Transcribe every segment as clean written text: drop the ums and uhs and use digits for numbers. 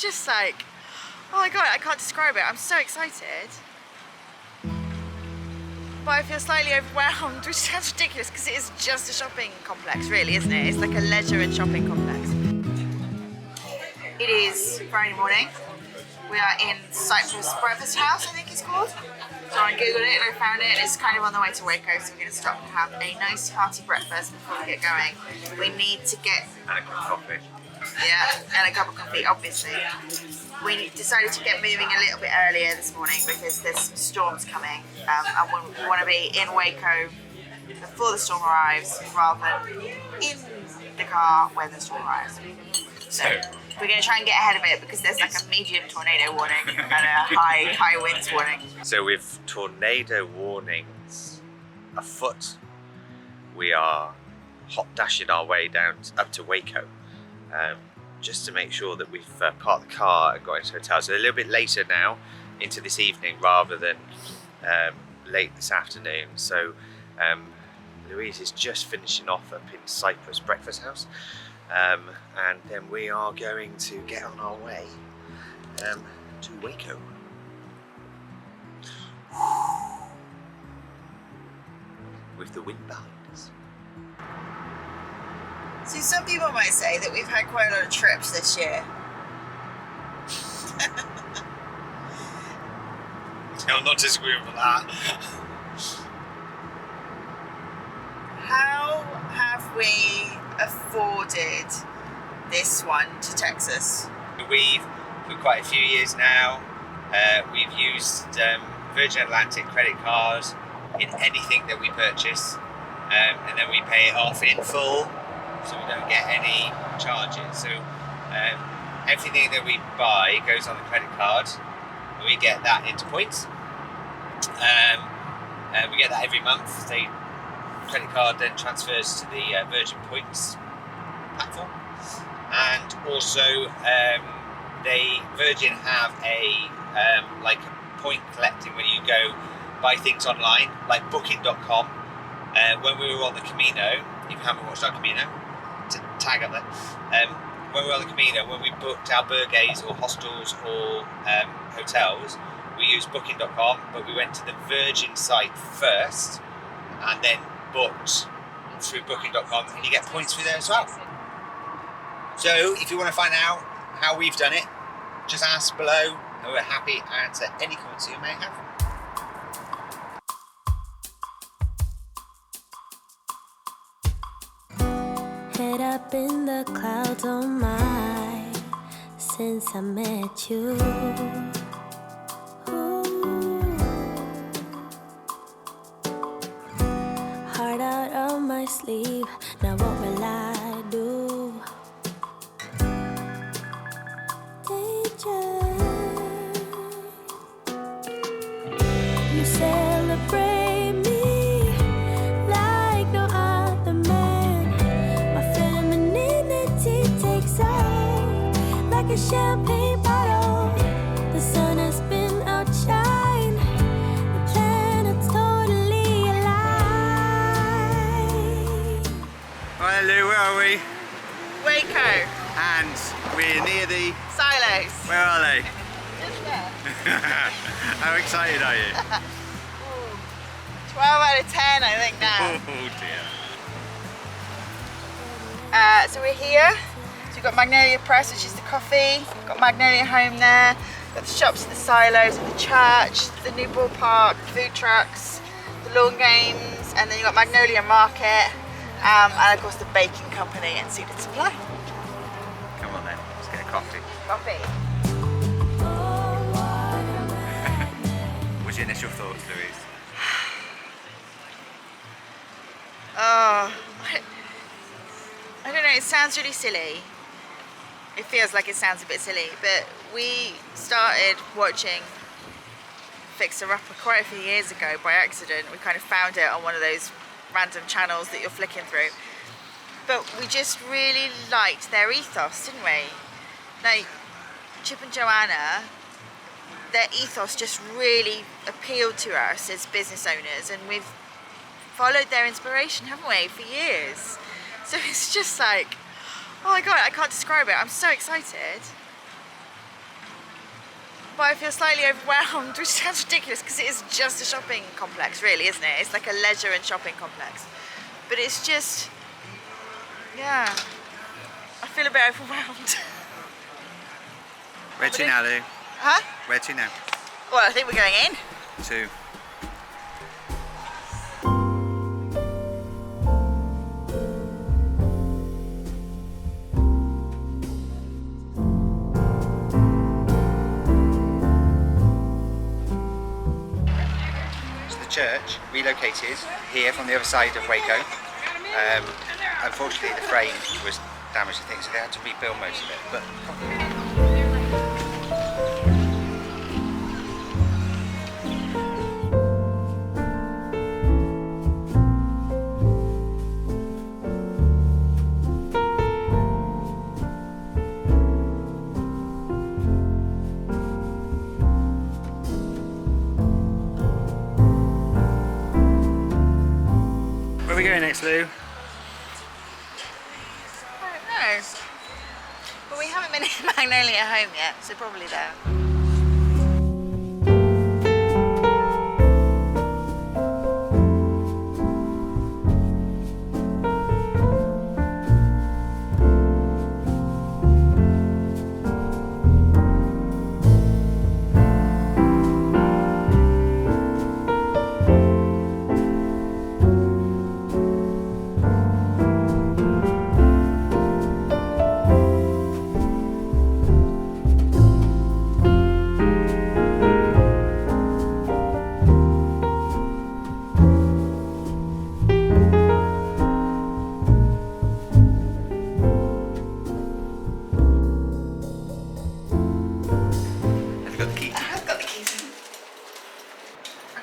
it's just like, oh my god, I can't describe it. I'm so excited. But I feel slightly overwhelmed, which sounds ridiculous because it is just a shopping complex, really, isn't it? It's like a leisure and shopping complex. It is Friday morning. We are in Cypress Breakfast House, I think it's called. So I googled it and I found it, and it's kind of on the way to Waco, so we're going to stop and have a nice hearty breakfast before we get going. We need to get... And a cup of coffee. Yeah, and a cup of coffee, obviously. We decided to get moving a little bit earlier this morning because there's some storms coming, and we want to be in Waco before the storm arrives rather than in the car when the storm arrives. So we're going to try and get ahead of it because there's like a medium tornado warning and a high winds warning. So with tornado warnings afoot, we are hot dashing our way down up to Waco, just to make sure that we've parked the car and got into hotels. So a little bit later now into this evening rather than late this afternoon. So Louise is just finishing off up in Cypress Breakfast House, and then we are going to get on our way to Waco. With the wind behind us. So some people might say that we've had quite a lot of trips this year. I'm not disagreeing with that. How have we afforded this one to Texas? We've, for quite a few years now, we've used Virgin Atlantic credit cards in anything that we purchase, and then we pay it off in full, so we don't get any charges. So everything that we buy goes on the credit card, and we get that into points. We get that every month. The credit card then transfers to the Virgin Points platform, and also Virgin have a like a point collecting when you go buy things online, like Booking.com. When we were on the Camino, if you haven't watched our Camino, tag up there. When we were on the Camino, when we booked our burgays or hostels or hotels, we used Booking.com, but we went to the Virgin site first and then booked through Booking.com, and you get points through there as well. So if you want to find out how we've done it, just ask below, and we're happy to answer any comments you may have. Head up in the clouds, oh my, since I met you. Ooh. Heart out of my sleeve, now what will I do? Danger. You celebrate me like no other man. My femininity takes off like a champagne bottle. The sun has been outshined. The planet's totally alive. Right, Lou, where are we? Waco. And we're near the... SILOS. Where are they? Just there. How excited are you? 12 out of 10, I think now. Oh dear. So we're here. So we've got Magnolia Press, which is the coffee. We've got Magnolia Home there. We've got the shops, the silos, the church, the new ballpark, food trucks, the lawn games, and then you've got Magnolia Market, and of course the baking company and Seed and Supply. Come on then, let's get a coffee. Coffee. What's your initial thoughts, Louise? Oh, I don't know, it sounds really silly. It feels like it sounds a bit silly, but we started watching Fixer Upper quite a few years ago by accident. We kind of found it on one of those random channels that you're flicking through. But we just really liked their ethos, didn't we? Like, Chip and Joanna, their ethos just really appealed to us as business owners, and we've followed their inspiration, haven't we, for years. So it's just like, oh my god, I can't describe it. I'm so excited. but I feel slightly overwhelmed, which sounds ridiculous because it is just a shopping complex, really, isn't it? It's like a leisure and shopping complex. But it's just, yeah, I feel a bit overwhelmed. Where to now, Lou? Huh? Where to now? Well, I think we're going in. To. Church relocated here from the other side of Waco. Unfortunately the frame was damaged, I think, so they had to rebuild most of it. But where are we going next, Lou? I don't know. But we haven't been in Magnolia home yet, so probably there.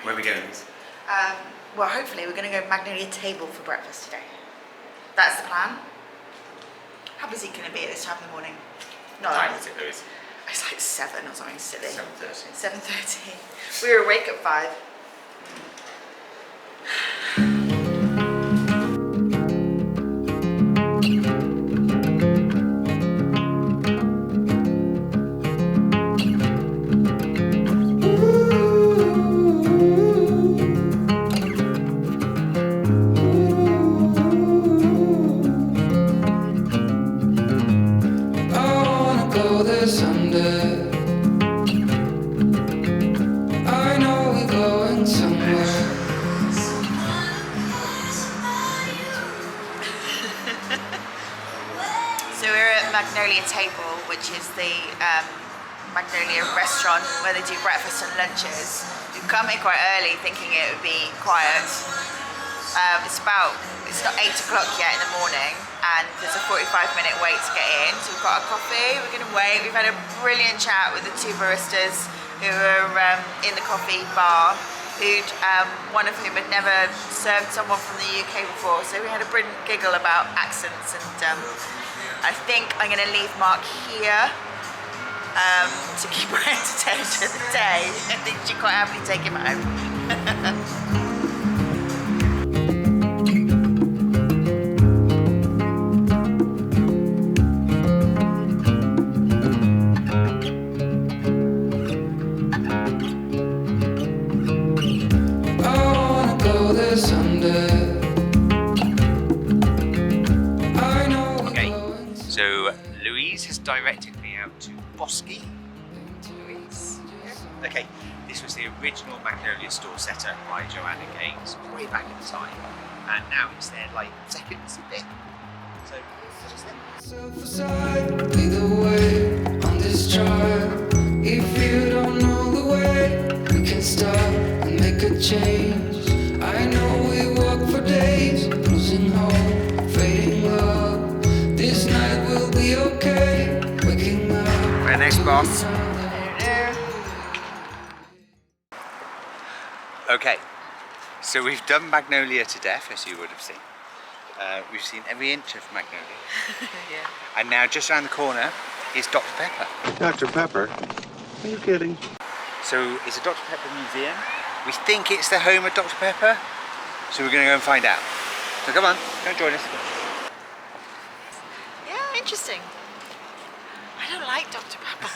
Where are we going? Well, hopefully we're going to go Magnolia Table for breakfast today. That's the plan. How busy can it be at this time in the morning? Not Time that is it, Louise? It's like 7 or something silly. 7:30. 7:30. We were awake at 5. Magnolia Table, which is the Magnolia restaurant where they do breakfast and lunches. You come here quite early thinking it would be quiet. It's not 8 o'clock yet in the morning and there's a 45-minute wait to get in. So we've got our coffee, we're going to wait. We've had a brilliant chat with the 2 baristas who are in the coffee bar, one of whom had never served someone from the UK before. So we had a brilliant giggle about accents, and I think I'm going to leave Mark here to keep her entertained for the day. I think she'd quite happily take him home. So Louise has directed me out to Bosque. Louise? Yeah. Okay, this was the original Magnolia store set up by Joanna Gaines way back in the time, and now it's their like second bit. So just lead the way on this trial. If you don't know the way, we can start and make a change. I know we walk for days, losing hope, fading love. This night will be okay. Waking up. Where next, boss? Okay, so we've done Magnolia to death, as you would have seen. We've seen every inch of Magnolia. Yeah. And now just around the corner is Dr. Pepper. Dr. Pepper? Are you kidding? So it's a Dr. Pepper museum. We think it's the home of Dr. Pepper, so we're going to go and find out. So come on, come join us. Yeah, interesting. I don't like Dr. Pepper.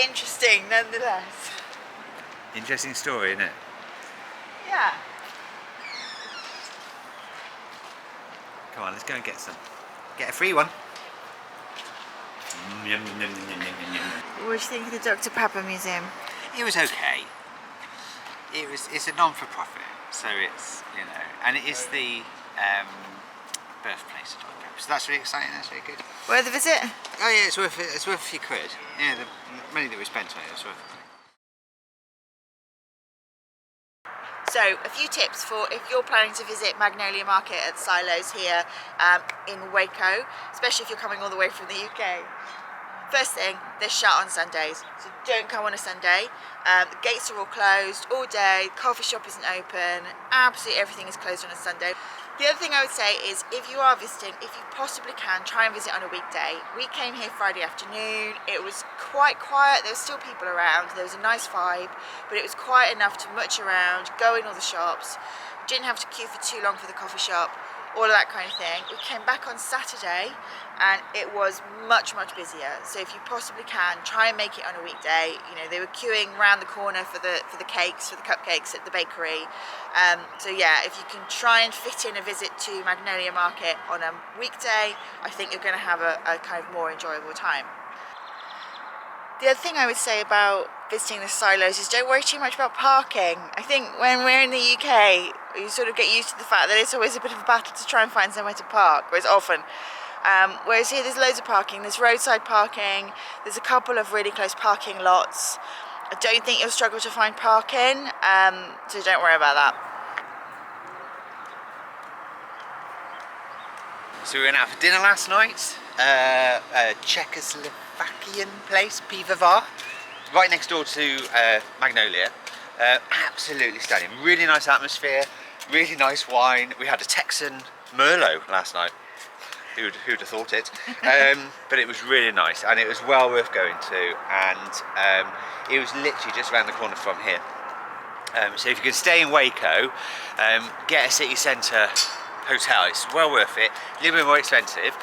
interesting nonetheless. Interesting story, isn't it? Yeah. Come on, let's go and get some. Get a free one. What do you think of the Dr. Pepper Museum? It was okay. It's a non-for-profit, so it's, you know, and it is the birthplace of Dr. Pepper. So that's really exciting. That's really good. Worth a visit? Oh yeah, it's worth a few quid. Yeah, the money that we spent on it was worth it. So, a few tips for if you're planning to visit Magnolia Market at SILOS here in Waco, especially if you're coming all the way from the UK. First thing, they're shut on Sundays, so don't come on a Sunday. The gates are all closed all day, coffee shop isn't open, absolutely everything is closed on a Sunday. The other thing I would say is if you are visiting, if you possibly can, try and visit on a weekday. We came here Friday afternoon, it was quite quiet, there were still people around, there was a nice vibe, but it was quiet enough to much around, go in all the shops, didn't have to queue for too long for the coffee shop, all of that kind of thing. We came back on Saturday and it was much busier, so if you possibly can, try and make it on a weekday. You know, they were queuing around the corner for the cakes, for the cupcakes at the bakery. So yeah, if you can try and fit in a visit to Magnolia Market on a weekday, I think you're going to have a kind of more enjoyable time. The other thing I would say about visiting the SILOS is don't worry too much about parking. I think when we're in the UK, you sort of get used to the fact that it's always a bit of a battle to try and find somewhere to park, whereas often. Whereas here there's loads of parking, there's roadside parking, there's a couple of really close parking lots. I don't think you'll struggle to find parking, so don't worry about that. So we went out for dinner last night, a Czechoslovakian place, Pivovar, right next door to Magnolia. Absolutely stunning, really nice atmosphere, really nice wine. We had a Texan Merlot last night. Who'd have thought it? But it was really nice and it was well worth going to, and it was literally just around the corner from here. So if you can stay in Waco, get a city centre hotel. It's well worth it. A little bit more expensive,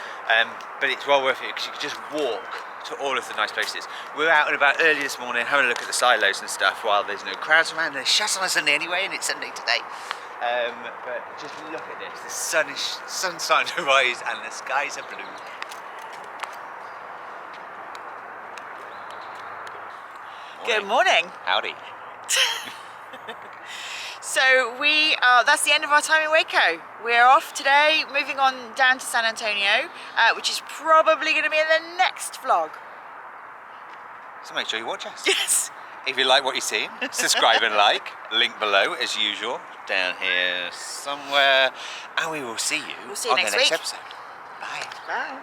but it's well worth it because you can just walk to all of the nice places. We were out and about early this morning having a look at the SILOS and stuff while there's no crowds around. They're shut on a Sunday anyway, and it's Sunday today. But just look at this. The sun's starting to rise and the skies are blue. Good morning. Howdy. So that's the end of our time in Waco. We're off today, moving on down to San Antonio, which is probably going to be in the next vlog. So make sure you watch us. Yes. If you like what you see, subscribe and like. Link below as usual, down here somewhere. And we will see you, on the next next week. episode. Bye. Bye.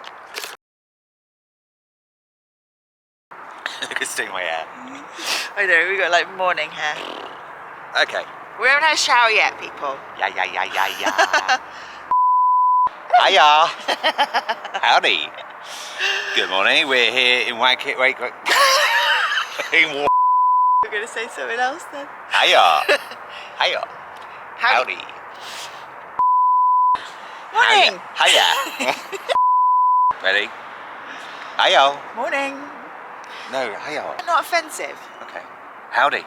Look at sticking my hair. I know, we got like morning hair. Okay. We haven't had a shower yet, people. Yeah. Hiya. Howdy. Good morning. We're here in Waco. We're going to say something else then. Hiya. Howdy. Morning. Hiya. Ready? Hiya. Morning. No, hiya. Not offensive. Okay. Howdy.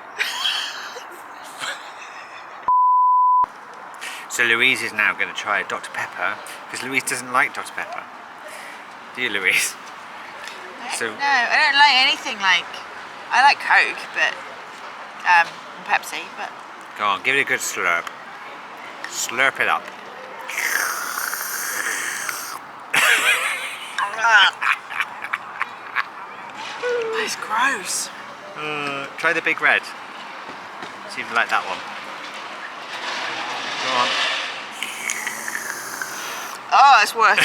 So Louise is now going to try Dr. Pepper because Louise doesn't like Dr. Pepper. Do you, Louise? So No, I don't like anything like. I like Coke, but and Pepsi, but. go on, give it a good slurp. Slurp it up. It's gross. Try the big red. See if you like that one. Go on. Oh, it's worse.